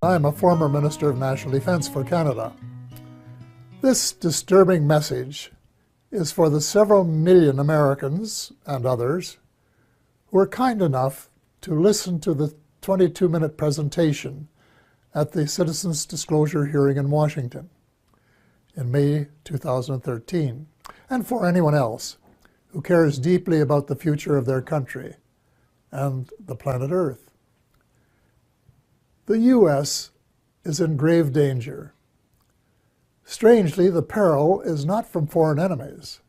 I'm a former Minister of National Defense for Canada. This disturbing message is for the several million Americans and others who were kind enough to listen to the 22-minute presentation at the Citizens Disclosure hearing in Washington in May 2013, and for anyone else who cares deeply about the future of their country and the planet Earth. The U.S. is in grave danger. Strangely, the peril is not from foreign enemies,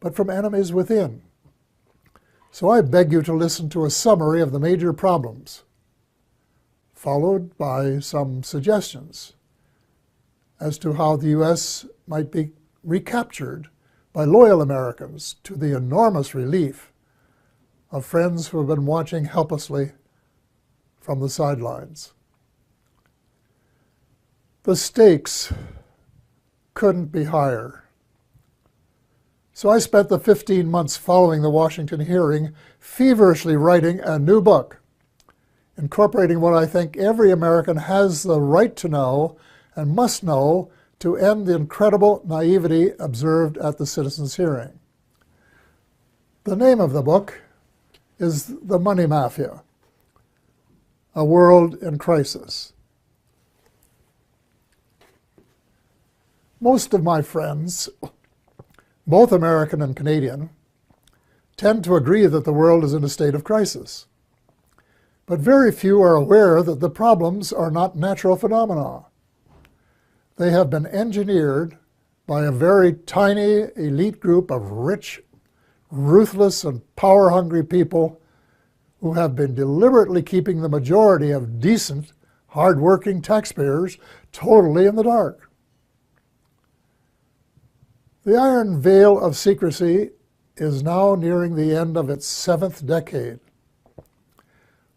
but from enemies within. So I beg you to listen to a summary of the major problems, followed by some suggestions as to how the U.S. might be recaptured by loyal Americans, to the enormous relief of friends who have been watching helplessly from the sidelines. The stakes couldn't be higher. So I spent the 15 months following the Washington hearing feverishly writing a new book, incorporating what I think every American has the right to know and must know to end the incredible naivety observed at the citizens' hearing. The name of the book is The Money Mafia, A World in Crisis. Most of my friends, both American and Canadian, tend to agree that the world is in a state of crisis. But very few are aware that the problems are not natural phenomena. They have been engineered by a very tiny elite group of rich, ruthless, and power-hungry people who have been deliberately keeping the majority of decent, hard-working taxpayers totally in the dark. The iron veil of secrecy is now nearing the end of its 7th decade.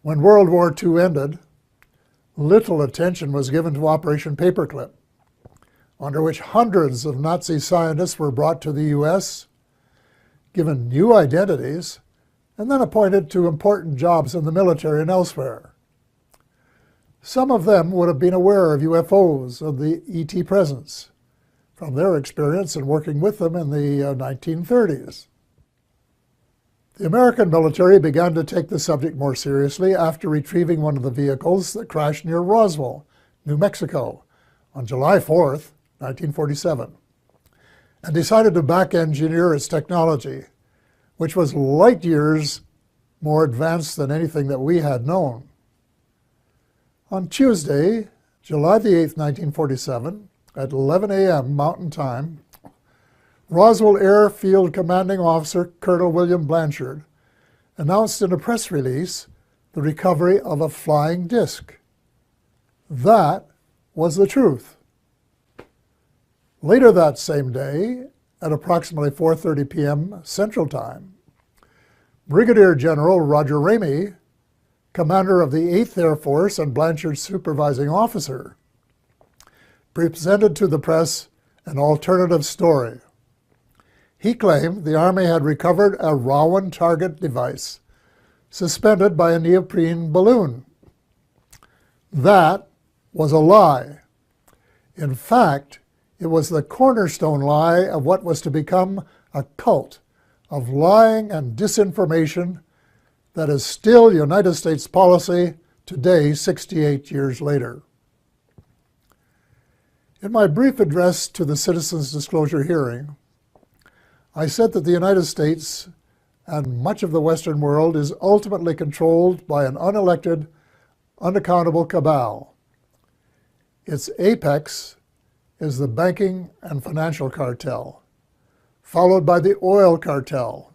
When World War II ended, little attention was given to Operation Paperclip, under which hundreds of Nazi scientists were brought to the U.S., given new identities, and then appointed to important jobs in the military and elsewhere. Some of them would have been aware of UFOs and the ET presence from their experience in working with them in the 1930s. The American military began to take the subject more seriously after retrieving one of the vehicles that crashed near Roswell, New Mexico, on July 4th, 1947, and decided to back-engineer its technology, which was light years more advanced than anything that we had known. On Tuesday, July the 8th, 1947, at 11 a.m. Mountain Time, Roswell Airfield Commanding Officer Colonel William Blanchard announced in a press release the recovery of a flying disc. That was the truth. Later that same day, at approximately 4:30 p.m. Central Time, Brigadier General Roger Ramey, commander of the 8th Air Force and Blanchard's supervising officer, presented to the press an alternative story. He claimed the Army had recovered a Rowan target device suspended by a neoprene balloon. That was a lie. In fact, it was the cornerstone lie of what was to become a cult of lying and disinformation that is still United States policy today, 68 years later. In my brief address to the Citizens Disclosure hearing, I said that the United States and much of the Western world is ultimately controlled by an unelected, unaccountable cabal. Its apex is the banking and financial cartel, followed by the oil cartel,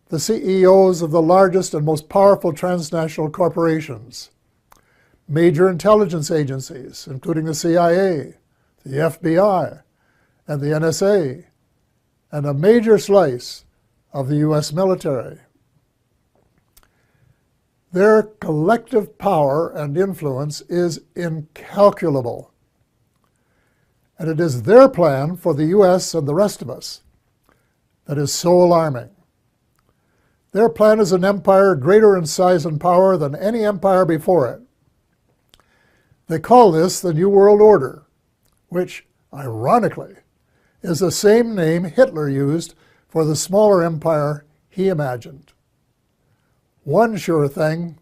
the CEOs of the largest and most powerful transnational corporations, major intelligence agencies, including the CIA, the FBI, and the NSA, and a major slice of the U.S. military. Their collective power and influence is incalculable, and it is their plan for the U.S. and the rest of us that is so alarming. Their plan is an empire greater in size and power than any empire before it. They call this the New World Order, which, ironically, is the same name Hitler used for the smaller empire he imagined. One sure thing,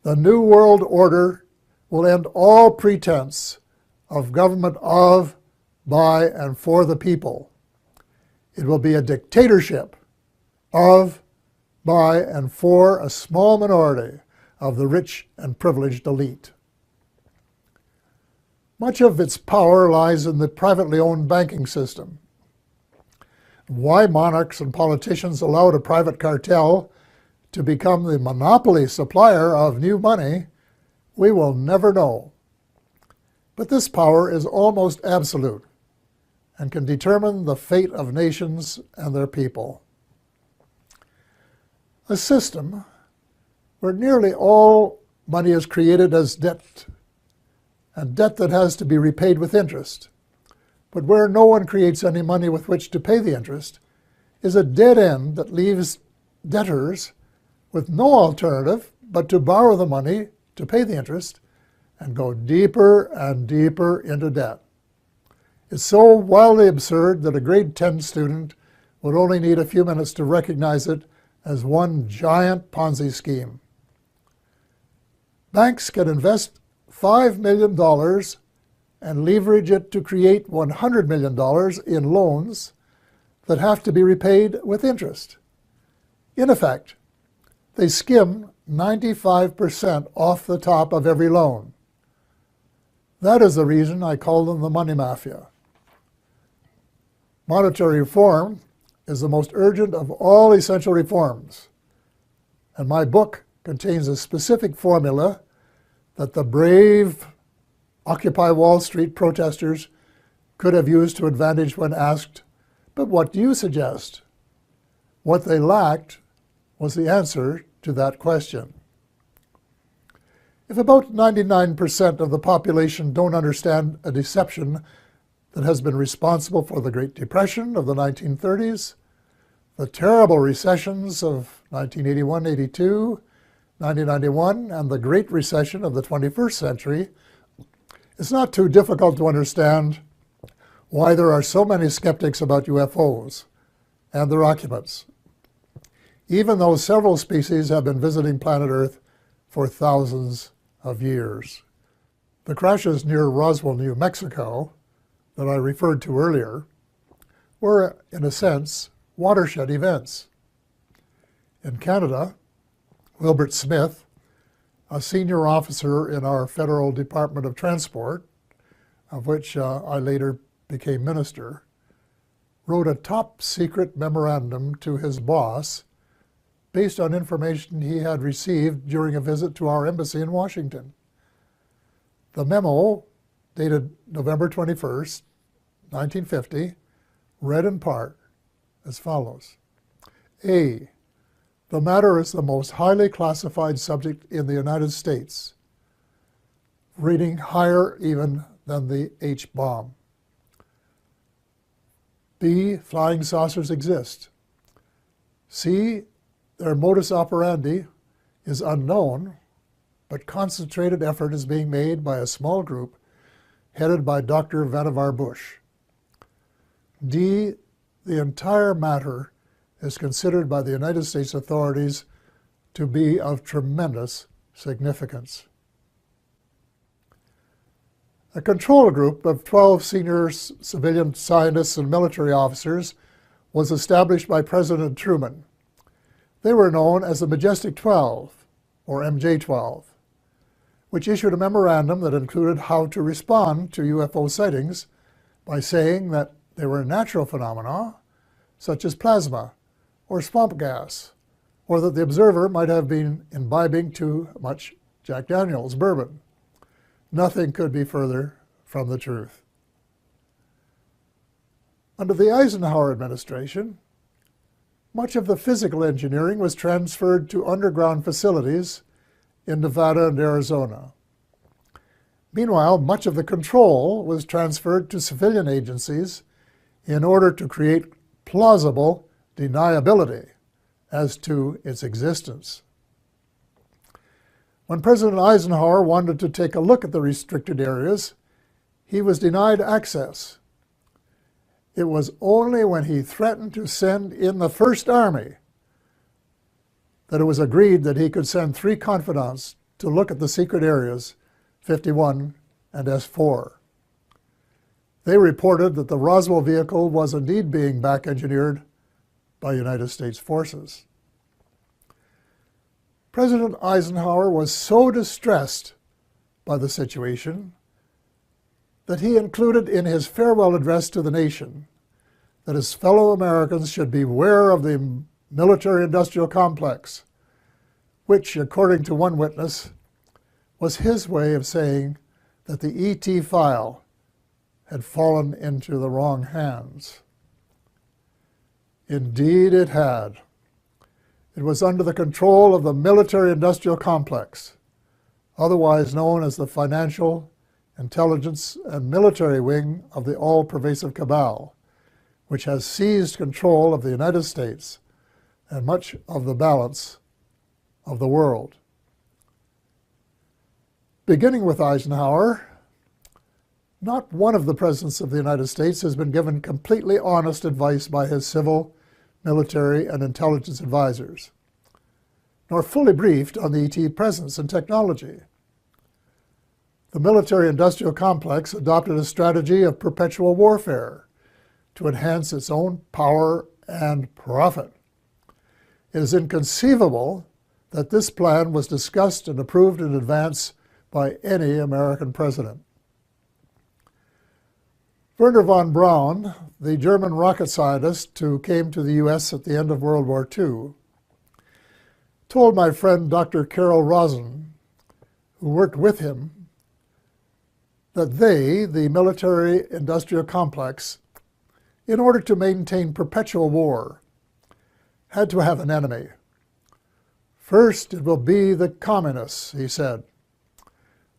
the New World Order will end all pretense of government of, by, and for the people. It will be a dictatorship of, by, and for a small minority of the rich and privileged elite. Much of its power lies in the privately owned banking system. Why monarchs and politicians allowed a private cartel to become the monopoly supplier of new money, we will never know. But this power is almost absolute and can determine the fate of nations and their people. A system where nearly all money is created as debt, and debt that has to be repaid with interest, but where no one creates any money with which to pay the interest, is a dead end that leaves debtors with no alternative but to borrow the money to pay the interest and go deeper and deeper into debt. It's so wildly absurd that a grade 10 student would only need a few minutes to recognize it as one giant Ponzi scheme. Banks can invest $5 million and leverage it to create $100 million in loans that have to be repaid with interest. In effect, they skim 95% off the top of every loan. That is the reason I call them the money mafia. Monetary reform is the most urgent of all essential reforms, and my book contains a specific formula that the brave Occupy Wall Street protesters could have used to advantage when asked, "But what do you suggest?" What they lacked was the answer to that question. If about 99% of the population don't understand a deception that has been responsible for the Great Depression of the 1930s, the terrible recessions of 1981-82, 1991, and the Great Recession of the 21st century, it's not too difficult to understand why there are so many skeptics about UFOs and their occupants, even though several species have been visiting planet Earth for thousands of years. The crashes near Roswell, New Mexico, that I referred to earlier, were, in a sense, watershed events. In Canada, Wilbert Smith, a senior officer in our Federal Department of Transport, of which I later became minister, wrote a top-secret memorandum to his boss based on information he had received during a visit to our embassy in Washington. The memo, dated November 21st, 1950, read in part as follows. A. The matter is the most highly classified subject in the United States, reading higher even than the H-bomb. B. Flying saucers exist. C. Their modus operandi is unknown, but concentrated effort is being made by a small group headed by Dr. Vannevar Bush. D. The entire matter is considered by the United States authorities to be of tremendous significance. A control group of 12 senior civilian scientists and military officers was established by President Truman. They were known as the Majestic 12, or MJ-12, which issued a memorandum that included how to respond to UFO sightings by saying that they were natural phenomena, such as plasma or swamp gas, or that the observer might have been imbibing too much Jack Daniels bourbon. Nothing could be further from the truth. Under the Eisenhower administration, much of the physical engineering was transferred to underground facilities in Nevada and Arizona. Meanwhile, much of the control was transferred to civilian agencies in order to create plausible deniability as to its existence. When President Eisenhower wanted to take a look at the restricted areas, he was denied access. It was only when he threatened to send in the First Army that it was agreed that he could send 3 confidants to look at the secret areas 51 and S4. They reported that the Roswell vehicle was indeed being back-engineered by United States forces. President Eisenhower was so distressed by the situation that he included in his farewell address to the nation that his fellow Americans should beware of the military-industrial complex, which, according to one witness, was his way of saying that the ET file had fallen into the wrong hands. Indeed it had. It was under the control of the military-industrial complex, otherwise known as the financial, intelligence, and military wing of the all-pervasive cabal, which has seized control of the United States and much of the balance of the world. Beginning with Eisenhower, not one of the presidents of the United States has been given completely honest advice by his civil, military, and intelligence advisors, nor fully briefed on the ET presence and technology. The military-industrial complex adopted a strategy of perpetual warfare to enhance its own power and profit. It is inconceivable that this plan was discussed and approved in advance by any American president. Wernher von Braun, the German rocket scientist who came to the U.S. at the end of World War II, told my friend Dr. Carol Rosen, who worked with him, that they, the military-industrial complex, in order to maintain perpetual war, had to have an enemy. First, it will be the communists, he said.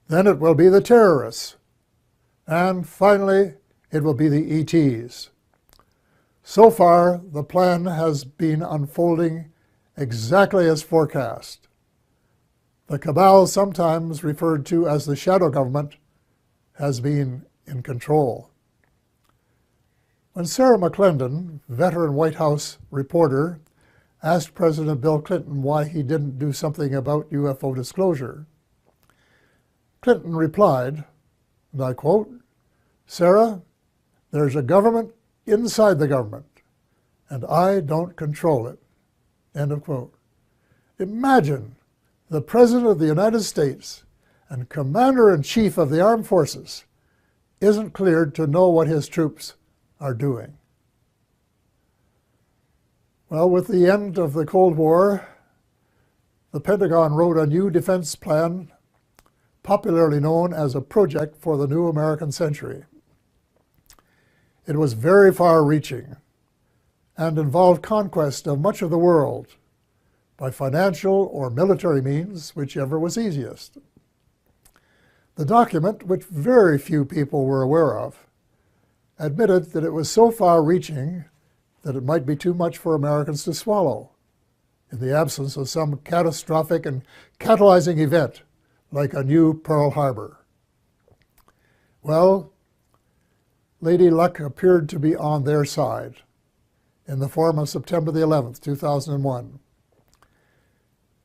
Then it will be the terrorists. And finally, it will be the ETs. So far, the plan has been unfolding exactly as forecast. The cabal, sometimes referred to as the shadow government, has been in control. When Sarah McClendon, veteran White House reporter, asked President Bill Clinton why he didn't do something about UFO disclosure, Clinton replied, and I quote, "Sarah, there's a government inside the government, and I don't control it." End of quote. Imagine the President of the United States and Commander-in-Chief of the Armed Forces isn't cleared to know what his troops are doing. Well, with the end of the Cold War, the Pentagon wrote a new defense plan, popularly known as a project for the new American century. It was very far-reaching and involved conquest of much of the world by financial or military means, whichever was easiest. The document, which very few people were aware of, admitted that it was so far-reaching that it might be too much for Americans to swallow in the absence of some catastrophic and catalyzing event like a new Pearl Harbor. Well, Lady Luck appeared to be on their side in the form of September the 11th, 2001.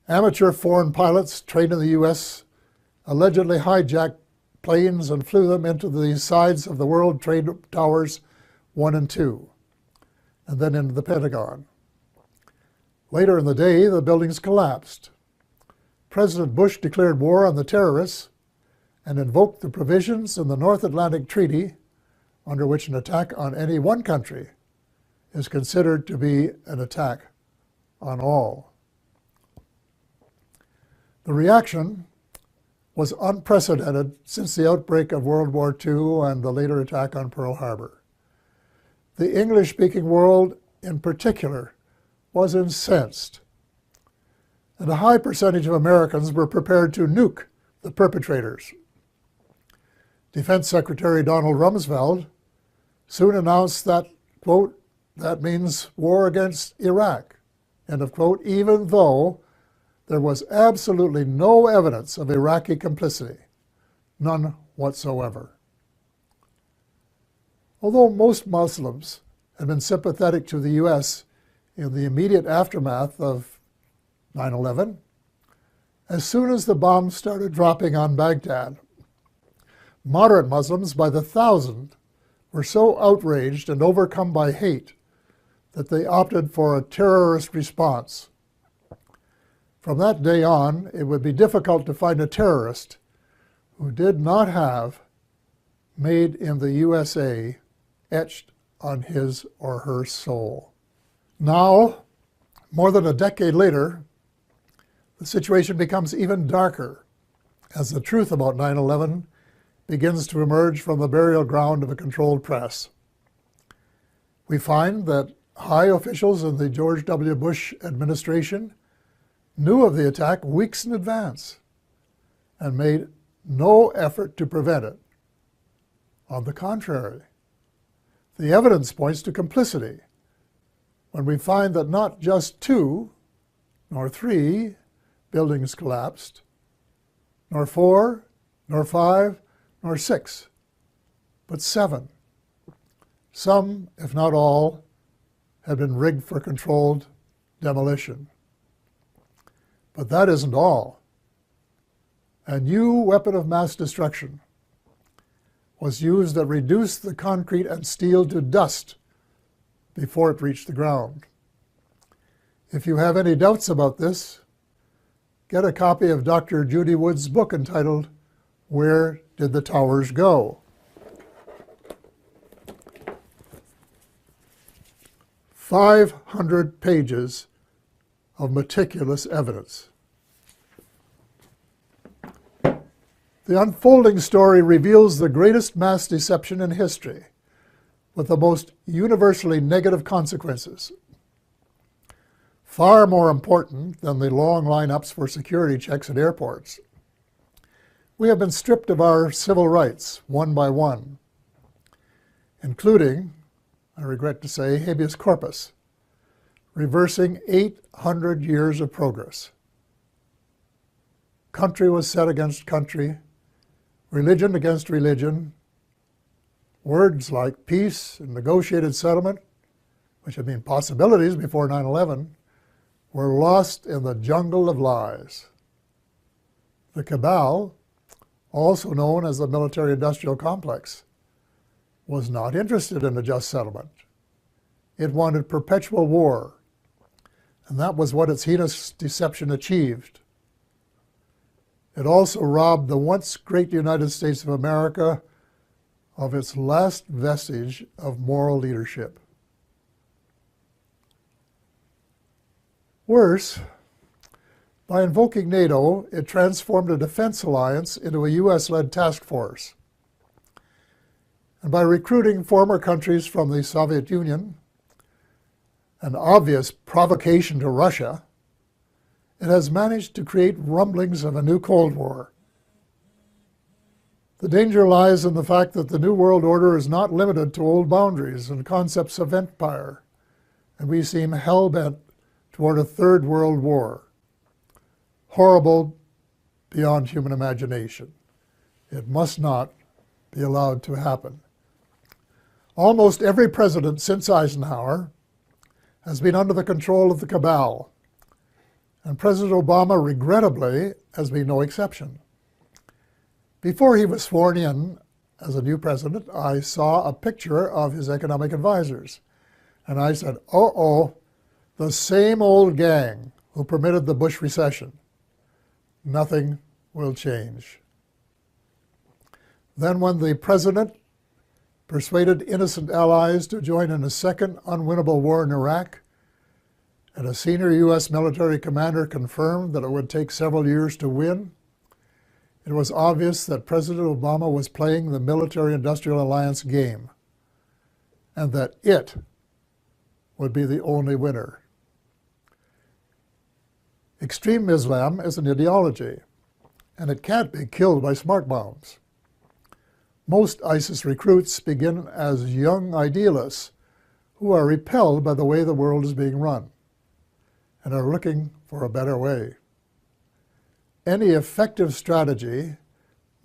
Amateur foreign pilots trained in the U.S. allegedly hijacked planes and flew them into the sides of the World Trade Towers 1 and 2, and then into the Pentagon. Later in the day, the buildings collapsed. President Bush declared war on the terrorists and invoked the provisions in the North Atlantic Treaty, under which an attack on any one country is considered to be an attack on all. The reaction was unprecedented since the outbreak of World War II and the later attack on Pearl Harbor. The English-speaking world, in particular, was incensed, and a high percentage of Americans were prepared to nuke the perpetrators. Defense Secretary Donald Rumsfeld soon announced that, quote, "that means war against Iraq," end of quote, even though there was absolutely no evidence of Iraqi complicity, none whatsoever. Although most Muslims had been sympathetic to the U.S. in the immediate aftermath of 9/11, as soon as the bombs started dropping on Baghdad, moderate Muslims by the thousand were so outraged and overcome by hate that they opted for a terrorist response. From that day on, it would be difficult to find a terrorist who did not have "Made in the USA" etched on his or her soul. Now, more than a decade later, the situation becomes even darker as the truth about 9/11 begins to emerge from the burial ground of a controlled press. We find that high officials in the George W. Bush administration knew of the attack weeks in advance and made no effort to prevent it. On the contrary, the evidence points to complicity when we find that not just 2, nor 3 buildings collapsed, nor 4, nor 5, nor 6, but 7. Some, if not all, had been rigged for controlled demolition. But that isn't all. A new weapon of mass destruction was used that reduced the concrete and steel to dust before it reached the ground. If you have any doubts about this, get a copy of Dr. Judy Wood's book entitled "Where Did the Towers Go?" 500 pages of meticulous evidence. The unfolding story reveals the greatest mass deception in history, with the most universally negative consequences. Far more important than the long lineups for security checks at airports. We have been stripped of our civil rights one by one, including, I regret to say, habeas corpus, reversing 800 years of progress. Country was set against country, religion against religion. Words like peace and negotiated settlement, which had been possibilities before 9/11, were lost in the jungle of lies. The cabal, also known as the military-industrial complex, was not interested in a just settlement. It wanted perpetual war, and that was what its heinous deception achieved. It also robbed the once great United States of America of its last vestige of moral leadership. Worse, by invoking NATO, it transformed a defense alliance into a US-led task force. And by recruiting former countries from the Soviet Union, an obvious provocation to Russia, it has managed to create rumblings of a new Cold War. The danger lies in the fact that the New World Order is not limited to old boundaries and concepts of empire, and we seem hell-bent toward a third world war. Horrible beyond human imagination. It must not be allowed to happen. Almost every president since Eisenhower has been under the control of the cabal, and President Obama, regrettably, has been no exception. Before he was sworn in as a new president, I saw a picture of his economic advisors, and I said, uh-oh, the same old gang who permitted the Bush recession. Nothing will change. Then when the president persuaded innocent allies to join in a second unwinnable war in Iraq, and a senior U.S. military commander confirmed that it would take several years to win, it was obvious that President Obama was playing the military-industrial alliance game, and that it would be the only winner. Extreme Islam is an ideology, and it can't be killed by smart bombs. Most ISIS recruits begin as young idealists who are repelled by the way the world is being run and are looking for a better way. any effective strategy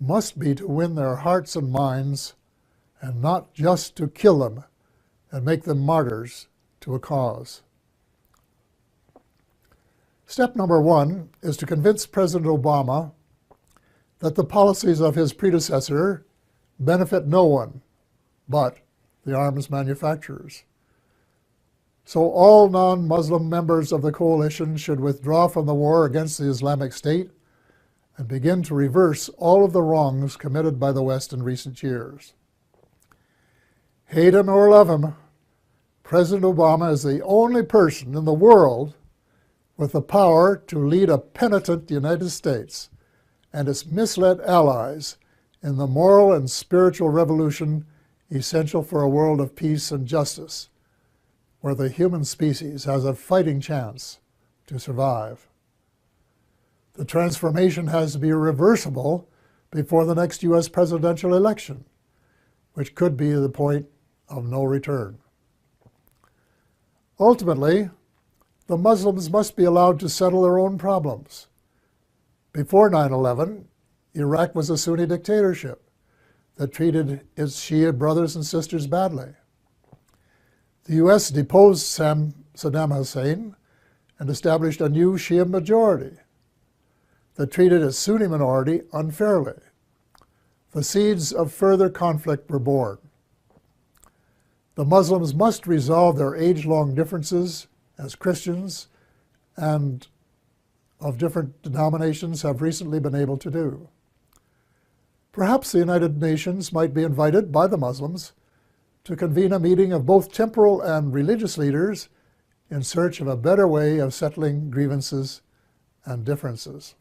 must be to win their hearts and minds, and not just to kill them and make them martyrs to a cause. Step number 1 is to convince President Obama that the policies of his predecessor benefit no one but the arms manufacturers. So all non-Muslim members of the coalition should withdraw from the war against the Islamic State and begin to reverse all of the wrongs committed by the West in recent years. Hate him or love him, President Obama is the only person in the world with the power to lead a penitent United States and its misled allies in the moral and spiritual revolution essential for a world of peace and justice, where the human species has a fighting chance to survive. The transformation has to be reversible before the next U.S. presidential election, which could be the point of no return. Ultimately, the Muslims must be allowed to settle their own problems. Before 9/11, Iraq was a Sunni dictatorship that treated its Shia brothers and sisters badly. The U.S. deposed Saddam Hussein and established a new Shia majority that treated its Sunni minority unfairly. The seeds of further conflict were born. The Muslims must resolve their age-long differences as Christians and of different denominations have recently been able to do. Perhaps the United Nations might be invited by the Muslims to convene a meeting of both temporal and religious leaders in search of a better way of settling grievances and differences.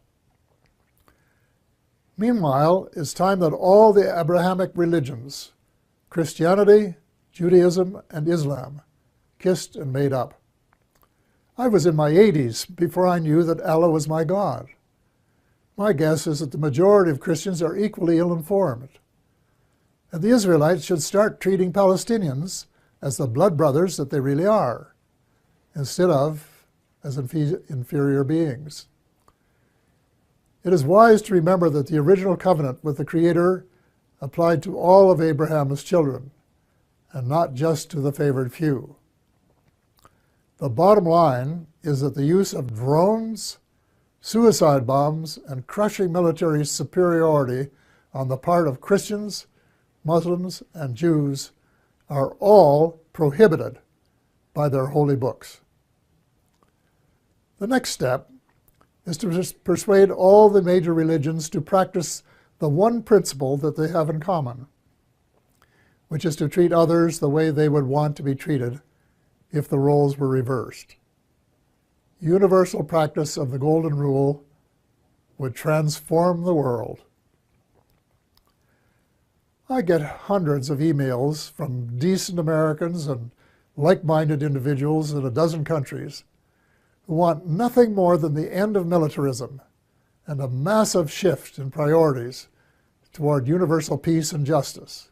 Meanwhile, it's time that all the Abrahamic religions, Christianity, Judaism, and Islam, kissed and made up. I was in my 80s before I knew that Allah was my God. My guess is that the majority of Christians are equally ill-informed. And the Israelites should start treating Palestinians as the blood brothers that they really are, instead of as inferior beings. It is wise to remember that the original covenant with the Creator applied to all of Abraham's children, and not just to the favored few. The bottom line is that the use of drones, suicide bombs, and crushing military superiority on the part of Christians, Muslims, and Jews are all prohibited by their holy books. The next step is to persuade all the major religions to practice the one principle that they have in common, which is to treat others the way they would want to be treated if the roles were reversed. Universal practice of the Golden Rule would transform the world. I get hundreds of emails from decent Americans and like-minded individuals in a dozen countries who want nothing more than the end of militarism and a massive shift in priorities toward universal peace and justice.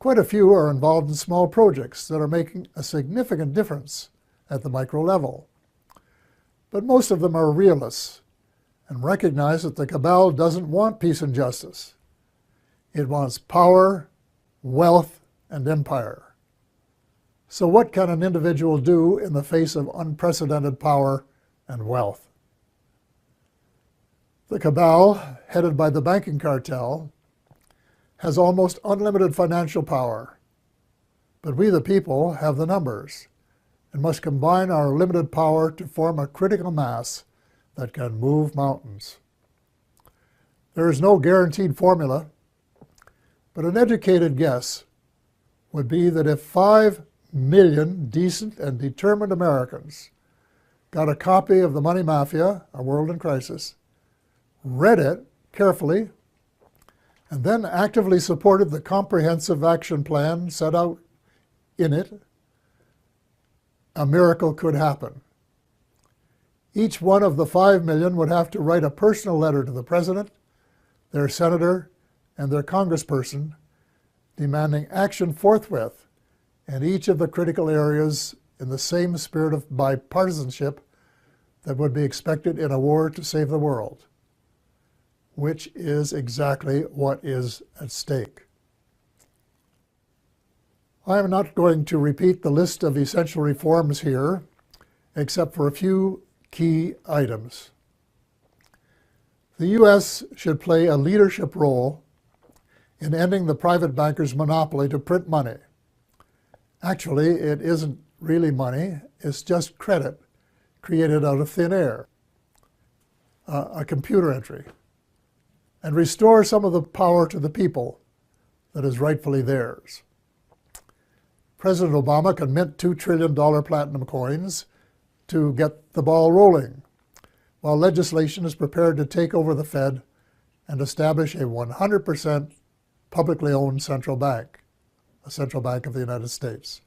Quite a few are involved in small projects that are making a significant difference at the micro level. But most of them are realists and recognize that the cabal doesn't want peace and justice. It wants power, wealth, and empire. So what can an individual do in the face of unprecedented power and wealth? The cabal, headed by the banking cartel, has almost unlimited financial power. But we, the people, have the numbers and must combine our limited power to form a critical mass that can move mountains. There is no guaranteed formula, but an educated guess would be that if 5 million decent and determined Americans got a copy of The Money Mafia, A World in Crisis, read it carefully, and then actively supported the comprehensive action plan set out in it, a miracle could happen. Each one of the 5 million would have to write a personal letter to the president, their senator, and their congressperson, demanding action forthwith in each of the critical areas in the same spirit of bipartisanship that would be expected in a war to save the world, which is exactly what is at stake. I am not going to repeat the list of essential reforms here, except for a few key items. The U.S. should play a leadership role in ending the private bankers' monopoly to print money. Actually, it isn't really money, it's just credit created out of thin air, a computer entry, and restore some of the power to the people that is rightfully theirs. President Obama can mint $2 trillion platinum coins to get the ball rolling, while legislation is prepared to take over the Fed and establish a 100% publicly owned central bank, a central bank of the United States.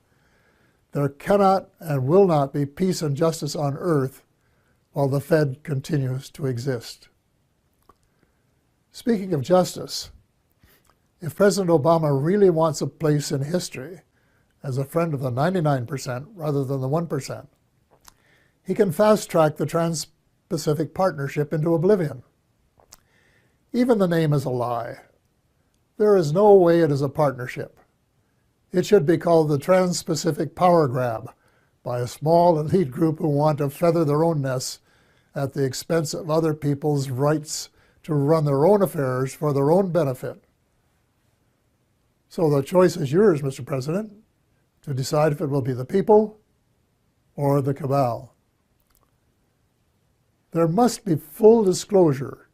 There cannot and will not be peace and justice on earth while the Fed continues to exist. Speaking of justice, if President Obama really wants a place in history as a friend of the 99% rather than the 1%, he can fast-track the Trans-Pacific Partnership into oblivion. Even the name is a lie. There is no way it is a partnership. It should be called the Trans-Pacific Power Grab by a small elite group who want to feather their own nests at the expense of other people's rights to run their own affairs for their own benefit. So the choice is yours, Mr. President, to decide if it will be the people or the cabal. There must be full disclosure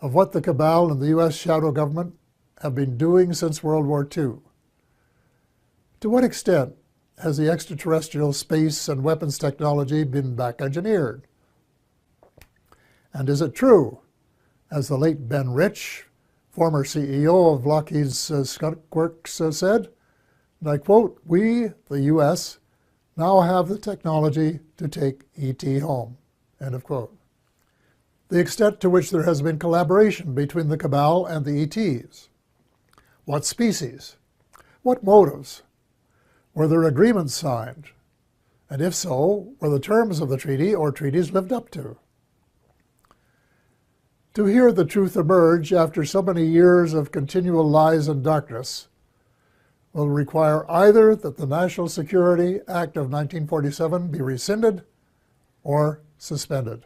of what the cabal and the U.S. shadow government have been doing since World War II. To what extent has the extraterrestrial space and weapons technology been back-engineered? And is it true, as the late Ben Rich, former CEO of Lockheed's Skunk Works, said, and I quote, "We, the U.S., now have the technology to take ET home," end of quote. The extent to which there has been collaboration between the cabal and the ETs. What species? What motives? Were there agreements signed? And if so, were the terms of the treaty or treaties lived up to? To hear the truth emerge after so many years of continual lies and darkness will require either that the National Security Act of 1947 be rescinded or suspended,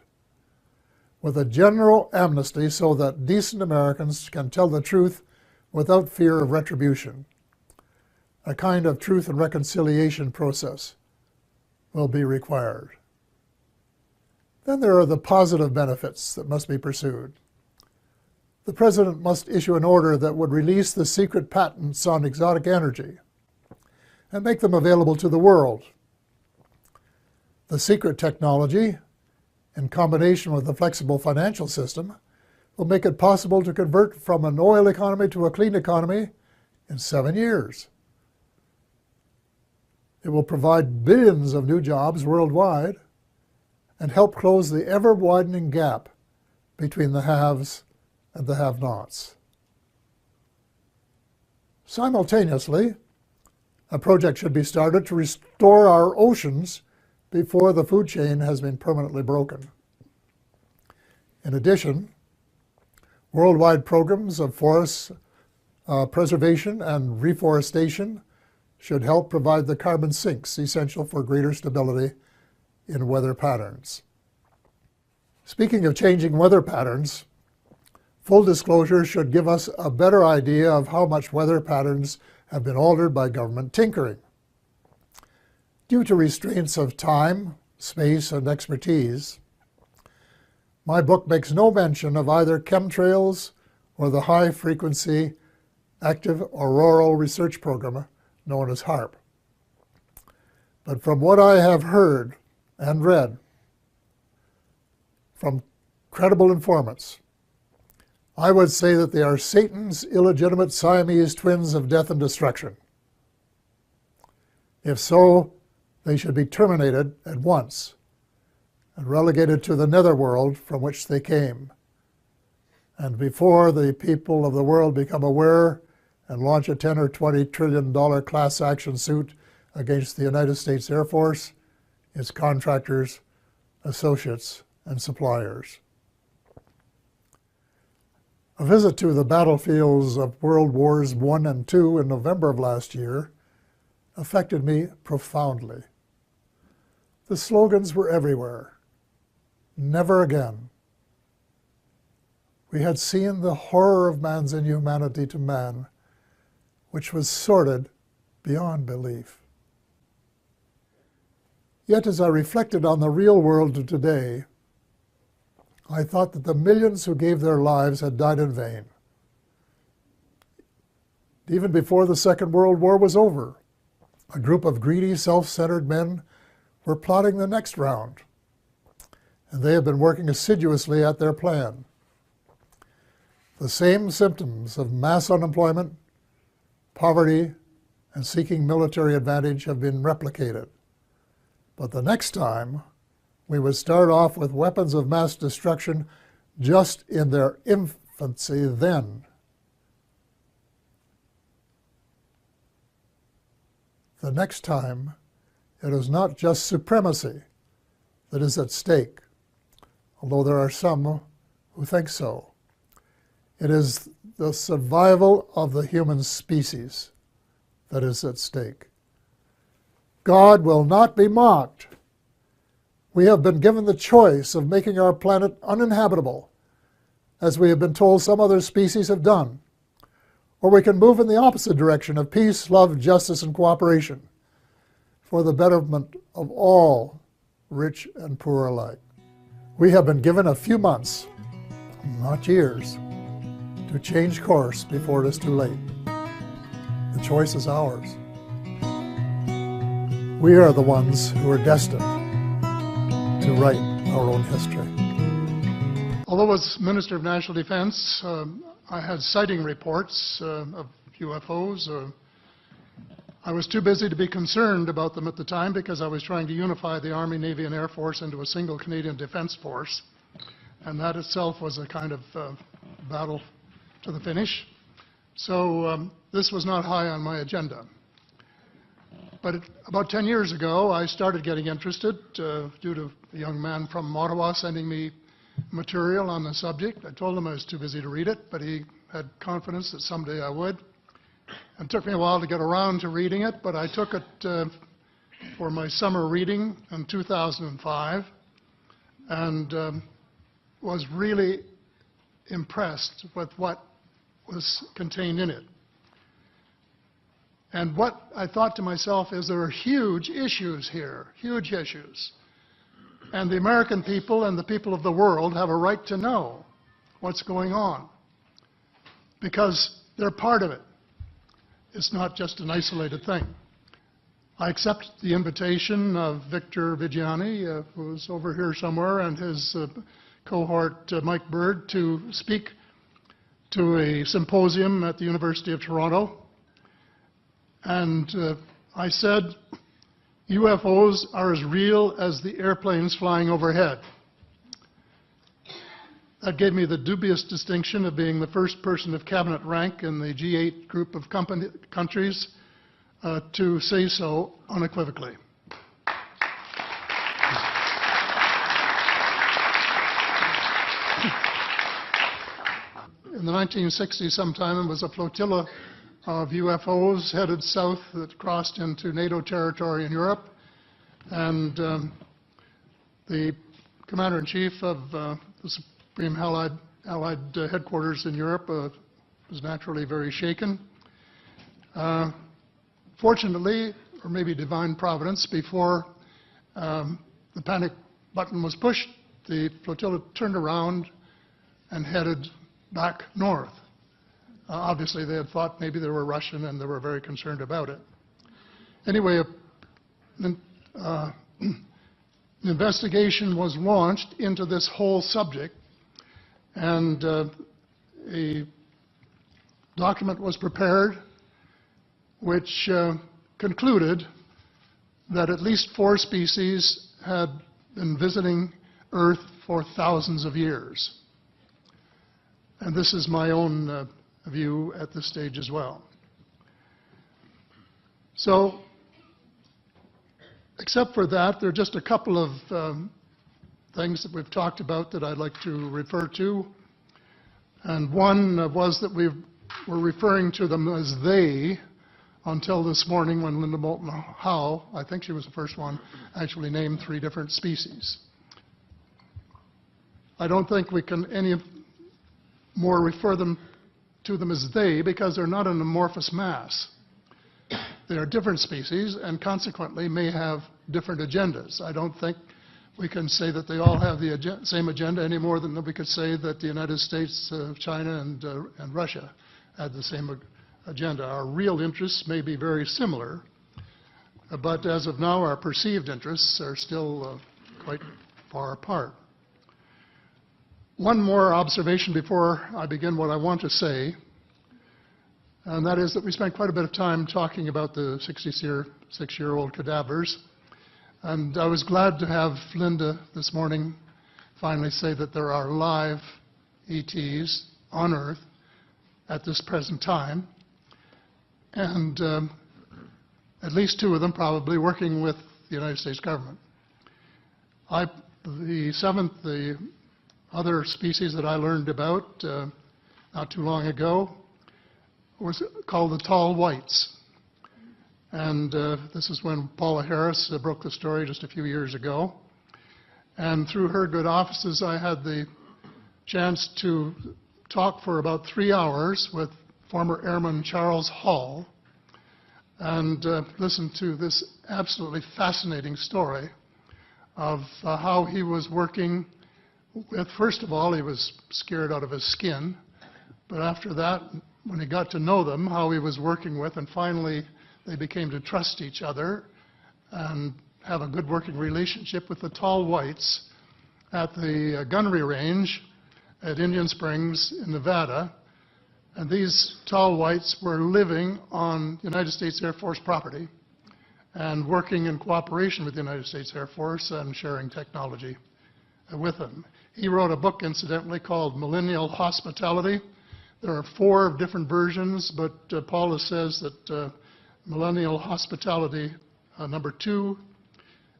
with a general amnesty so that decent Americans can tell the truth without fear of retribution. A kind of truth and reconciliation process will be required. Then there are the positive benefits that must be pursued. The President must issue an order that would release the secret patents on exotic energy and make them available to the world. The secret technology, in combination with a flexible financial system, will make it possible to convert from an oil economy to a clean economy in 7 years. It will provide billions of new jobs worldwide and help close the ever-widening gap between the haves and the have-nots. Simultaneously, a project should be started to restore our oceans before the food chain has been permanently broken. In addition, worldwide programs of forest preservation and reforestation should help provide the carbon sinks essential for greater stability in weather patterns. Speaking of changing weather patterns, full disclosure should give us a better idea of how much weather patterns have been altered by government tinkering. Due to restraints of time, space, and expertise, my book makes no mention of either chemtrails or the high-frequency active auroral research program known as HAARP. But from what I have heard and read from credible informants, I would say that they are Satan's illegitimate Siamese twins of death and destruction. If so, they should be terminated at once and relegated to the netherworld from which they came. And before the people of the world become aware and launch a $10 or $20 trillion class action suit against the United States Air Force, its contractors, associates, and suppliers. A visit to the battlefields of World Wars I and II in November of last year affected me profoundly. The slogans were everywhere. Never again. We had seen the horror of man's inhumanity to man, which was sordid beyond belief. Yet as I reflected on the real world of today, I thought that the millions who gave their lives had died in vain. Even before the Second World War was over, a group of greedy, self-centered men were plotting the next round, and they have been working assiduously at their plan. The same symptoms of mass unemployment, poverty, and seeking military advantage have been replicated. But the next time, we would start off with weapons of mass destruction just in their infancy then. The next time, it is not just supremacy that is at stake, although there are some who think so. It is the survival of the human species that is at stake. God will not be mocked. We have been given the choice of making our planet uninhabitable, as we have been told some other species have done, or we can move in the opposite direction of peace, love, justice, and cooperation for the betterment of all, rich and poor alike. We have been given a few months, not years, to change course before it is too late. The choice is ours. We are the ones who are destined to write our own history. Although as Minister of National Defense, I had sighting reports of UFOs. I was too busy to be concerned about them at the time because I was trying to unify the Army, Navy, and Air Force into a single Canadian Defence Force. And that itself was a kind of battle to the finish. So this was not high on my agenda. But about 10 years ago, I started getting interested due to a young man from Ottawa sending me material on the subject. I told him I was too busy to read it, but he had confidence that someday I would. It took me a while to get around to reading it, but I took it for my summer reading in 2005 and was really impressed with what was contained in it. And what I thought to myself is there are huge issues here, huge issues. And the American people and the people of the world have a right to know what's going on because they're part of it. It's not just an isolated thing. I accept the invitation of Victor Vigiani, who's over here somewhere, and his cohort, Mike Bird, to speak to a symposium at the University of Toronto. And I said, UFOs are as real as the airplanes flying overhead. That gave me the dubious distinction of being the first person of cabinet rank in the G8 group of countries to say so unequivocally. In the 1960s sometime, it was a flotilla of UFOs headed south that crossed into NATO territory in Europe. And the commander-in-chief of the Supreme Allied headquarters in Europe was naturally very shaken. Fortunately, or maybe divine providence, before the panic button was pushed, the flotilla turned around and headed back north. Obviously, they had thought maybe they were Russian and they were very concerned about it. Anyway, an investigation was launched into this whole subject, and a document was prepared which concluded that at least 4 species had been visiting Earth for thousands of years. And this is my own view at this stage as well. So, except for that, there are just a couple of things that we've talked about that I'd like to refer to. And one was that we were referring to them as they until this morning when Linda Moulton Howe, I think she was the first one, actually named 3 different species. I don't think we can any more refer to them as they because they're not an amorphous mass. They are different species and consequently may have different agendas. I don't think we can say that they all have the same agenda any more than we could say that the United States, China, and Russia had the same agenda. Our real interests may be very similar, but as of now, our perceived interests are still quite far apart. One more observation before I begin what I want to say, and that is that we spent quite a bit of time talking about the 66-year-old cadavers. And I was glad to have Linda this morning finally say that there are live ETs on Earth at this present time, and at least 2 of them probably working with the United States government. The other species that I learned about not too long ago was called the tall whites. And this is when Paula Harris broke the story just a few years ago. And through her good offices, I had the chance to talk for about 3 hours with former Airman Charles Hall and listen to this absolutely fascinating story of how he was working with, first of all, he was scared out of his skin, but after that, when he got to know them, how he was working with, and finally they became to trust each other and have a good working relationship with the tall whites at the gunnery range at Indian Springs in Nevada. And these tall whites were living on United States Air Force property and working in cooperation with the United States Air Force and sharing technology with them. He wrote a book, incidentally, called Millennial Hospitality. There are 4 different versions, but Paula says that Millennial Hospitality number 2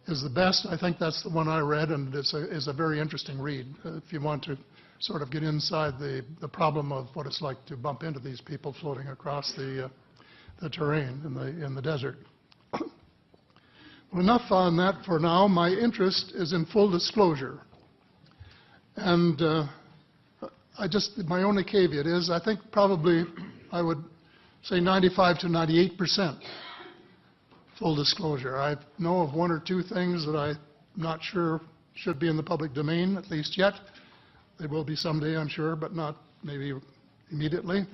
is the best. I think that's the one I read, and it's a very interesting read if you want to sort of get inside the problem of what it's like to bump into these people floating across the terrain in the desert. Well, enough on that for now. My interest is in full disclosure. And my only caveat is I think probably I would say 95 to 98% full disclosure. I know of 1 or 2 things that I'm not sure should be in the public domain, at least yet. They will be someday, I'm sure, but not maybe immediately.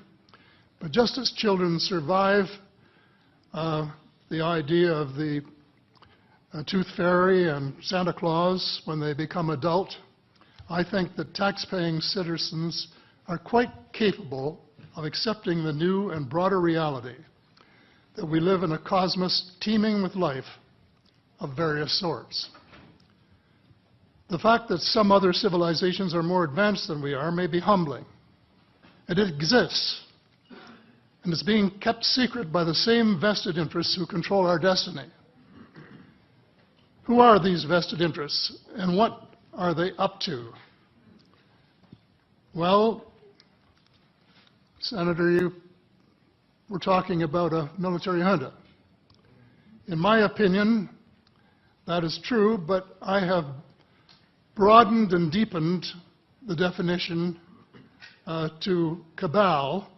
But just as children survive the idea of the Tooth Fairy and Santa Claus when they become adult, I think that tax-paying citizens are quite capable of accepting the new and broader reality that we live in a cosmos teeming with life of various sorts. The fact that some other civilizations are more advanced than we are may be humbling. It exists, and it's being kept secret by the same vested interests who control our destiny. Who are these vested interests, and what are they up to? Well, Senator, you were talking about a military junta. In my opinion, that is true, but I have broadened and deepened the definition to cabal,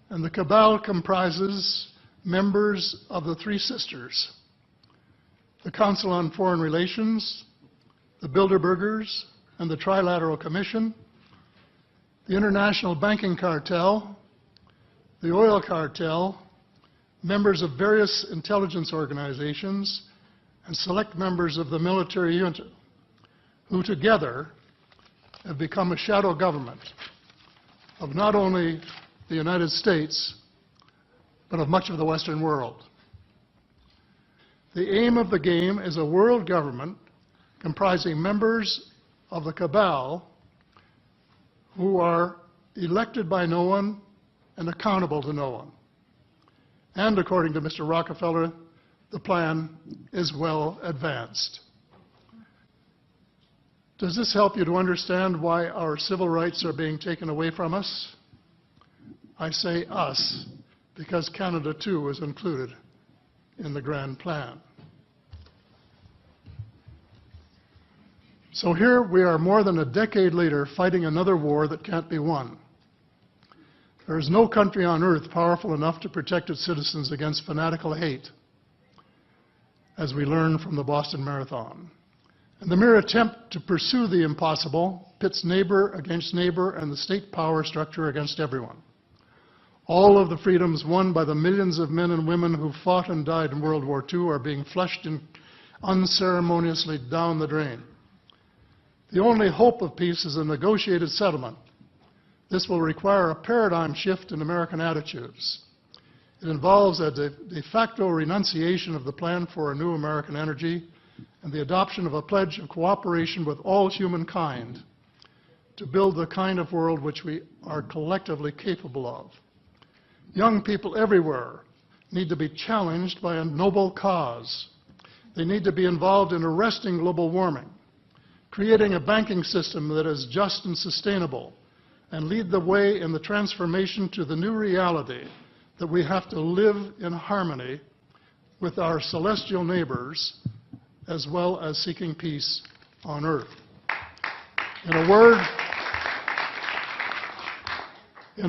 and the cabal comprises members of the 3 sisters: the Council on Foreign Relations, the Bilderbergers, and the Trilateral Commission, the International Banking Cartel, the Oil Cartel, members of various intelligence organizations, and select members of the military junta, who together have become a shadow government of not only the United States, but of much of the Western world. The aim of the game is a world government comprising members of the cabal who are elected by no one and accountable to no one. And according to Mr. Rockefeller, the plan is well advanced. Does this help you to understand why our civil rights are being taken away from us? I say us, because Canada too was included in the Grand Plan. So here we are more than a decade later fighting another war that can't be won. There is no country on earth powerful enough to protect its citizens against fanatical hate, as we learned from the Boston Marathon. And the mere attempt to pursue the impossible pits neighbor against neighbor and the state power structure against everyone. All of the freedoms won by the millions of men and women who fought and died in World War II are being flushed unceremoniously down the drain. The only hope of peace is a negotiated settlement. This will require a paradigm shift in American attitudes. It involves a de facto renunciation of the plan for a new American energy and the adoption of a pledge of cooperation with all humankind to build the kind of world which we are collectively capable of. Young people everywhere need to be challenged by a noble cause. They need to be involved in arresting global warming, creating a banking system that is just and sustainable, and lead the way in the transformation to the new reality that we have to live in harmony with our celestial neighbors, as well as seeking peace on earth. In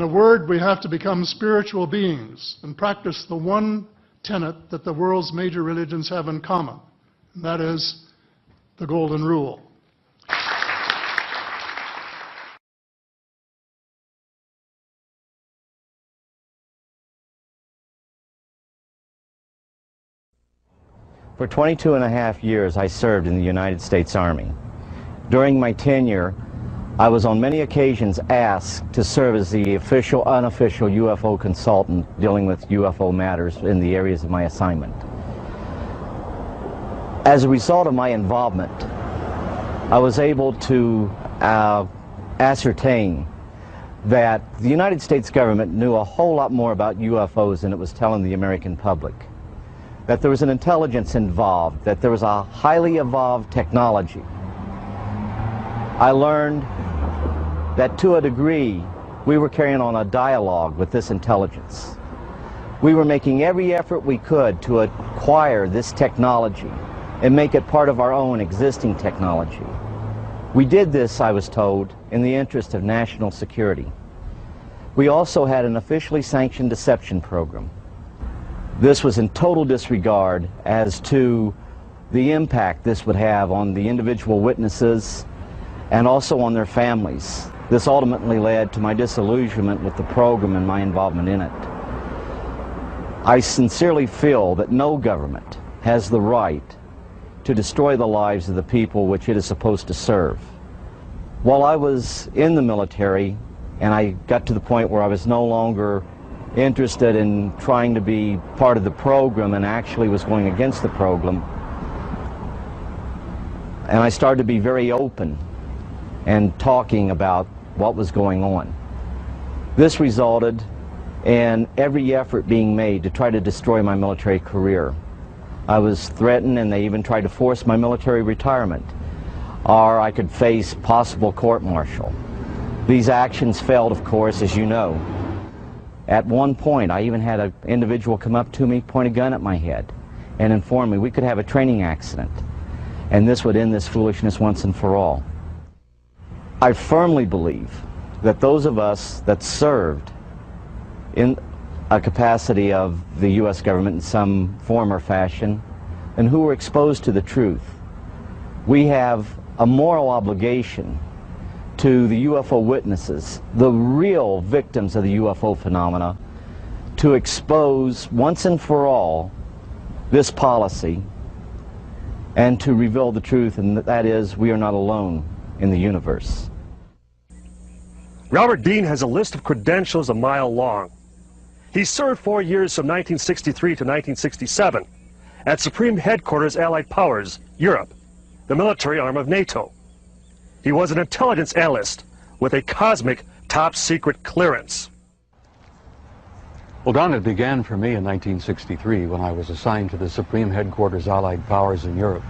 a word, we have to become spiritual beings and practice the one tenet that the world's major religions have in common, and that is the Golden Rule. For 22 and a half years, I served in the United States Army. During my tenure, I was on many occasions asked to serve as the official, unofficial UFO consultant dealing with UFO matters in the areas of my assignment. As a result of my involvement, I was able to ascertain that the United States government knew a whole lot more about UFOs than it was telling the American public. That there was an intelligence involved, that there was a highly evolved technology. I learned that to a degree, we were carrying on a dialogue with this intelligence. We were making every effort we could to acquire this technology and make it part of our own existing technology. We did this, I was told, in the interest of national security. We also had an officially sanctioned deception program. This was in total disregard as to the impact this would have on the individual witnesses and also on their families. This ultimately led to my disillusionment with the program and my involvement in it. I sincerely feel that no government has the right to destroy the lives of the people which it is supposed to serve. While I was in the military and I got to the point where I was no longer interested in trying to be part of the program and actually was going against the program, and I started to be very open and talking about what was going on. This resulted in every effort being made to try to destroy my military career. I was threatened and they even tried to force my military retirement, or I could face possible court-martial. These actions failed, of course, as you know. At one point, I even had an individual come up to me, point a gun at my head, and inform me we could have a training accident, and this would end this foolishness once and for all. I firmly believe that those of us that served in a capacity of the U.S. government in some form or fashion, and who were exposed to the truth, we have a moral obligation to the UFO witnesses, the real victims of the UFO phenomena, to expose once and for all this policy and to reveal the truth, and that is, we are not alone in the universe. Robert Dean has a list of credentials a mile long. He served 4 years from 1963 to 1967 at Supreme Headquarters Allied Powers, Europe, the military arm of NATO. He was an intelligence analyst with a cosmic top-secret clearance. Well, Don, it began for me in 1963 when I was assigned to the Supreme Headquarters Allied Powers in Europe.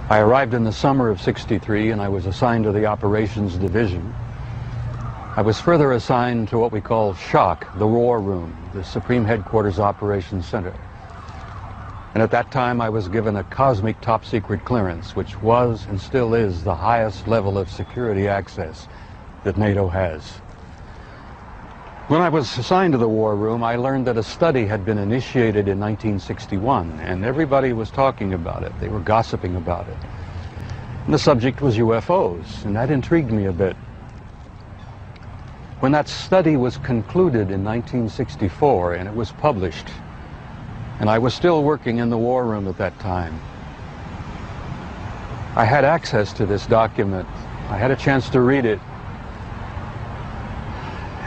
I arrived in the summer of '63 and I was assigned to the Operations Division. I was further assigned to what we call SHOC, the War Room, the Supreme Headquarters Operations Center. And at that time I was given a cosmic top secret clearance, which was and still is the highest level of security access that NATO has. When I was assigned to the War Room, I learned that a study had been initiated in 1961, and everybody was talking about it. They were gossiping about it. And the subject was UFOs, and that intrigued me a bit. When that study was concluded in 1964 and it was published, and I was still working in the War Room at that time, I had access to this document. I had a chance to read it.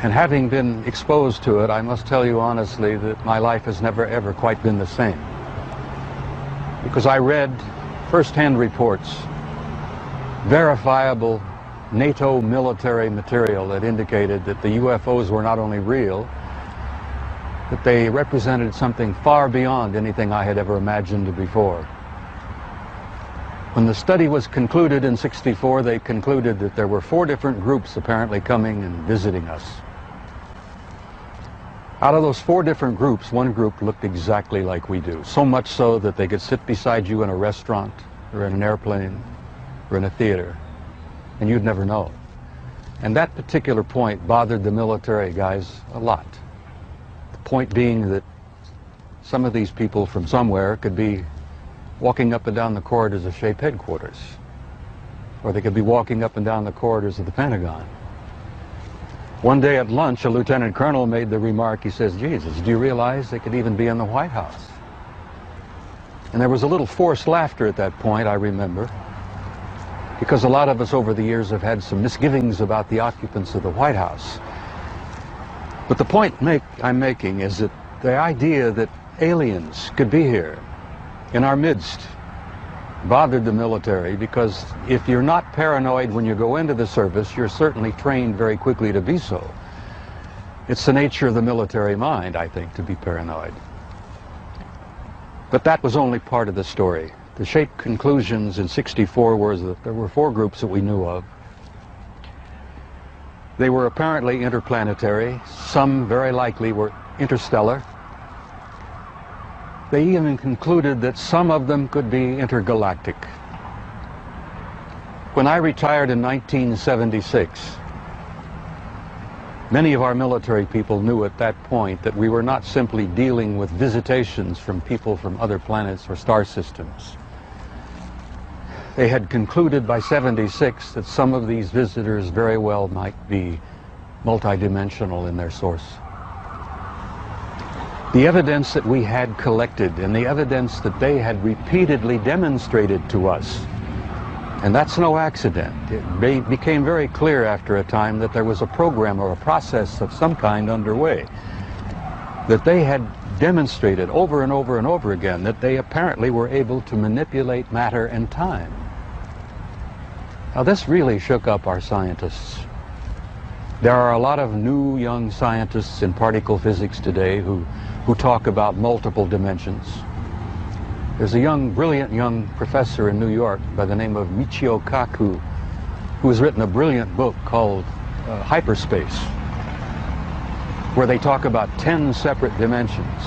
And having been exposed to it, I must tell you honestly that my life has never ever quite been the same. Because I read first-hand reports, verifiable NATO military material that indicated that the UFOs were not only real, that they represented something far beyond anything I had ever imagined before. When the study was concluded in '64, they concluded that there were 4 different groups apparently coming and visiting us. Out of those 4 different groups, one group looked exactly like we do, so much so that they could sit beside you in a restaurant or in an airplane or in a theater, and you'd never know. And that particular point bothered the military guys a lot. The point being that some of these people from somewhere could be walking up and down the corridors of SHAPE headquarters, or they could be walking up and down the corridors of the Pentagon. One day at lunch, a lieutenant colonel made the remark, he says, "Jesus, do you realize they could even be in the White House?" And there was a little forced laughter at that point, I remember, because a lot of us over the years have had some misgivings about the occupants of the White House. But the point I'm making is that the idea that aliens could be here in our midst bothered the military, because if you're not paranoid when you go into the service, you're certainly trained very quickly to be so. It's the nature of the military mind, I think, to be paranoid. But that was only part of the story. The SHAPE conclusions in '64 were that there were 4 groups that we knew of. They were apparently interplanetary. Some very likely were interstellar. They even concluded that some of them could be intergalactic. When I retired in 1976, many of our military people knew at that point that we were not simply dealing with visitations from people from other planets or star systems. They had concluded by '76 that some of these visitors very well might be multidimensional in their source. The evidence that we had collected and the evidence that they had repeatedly demonstrated to us, and that's no accident. It became very clear after a time that there was a program or a process of some kind underway, that they had demonstrated over and over and over again that they apparently were able to manipulate matter and time. Now this really shook up our scientists. There are a lot of new young scientists in particle physics today who talk about multiple dimensions. There's a brilliant young professor in New York by the name of Michio Kaku, who has written a brilliant book called Hyperspace, where they talk about 10 separate dimensions.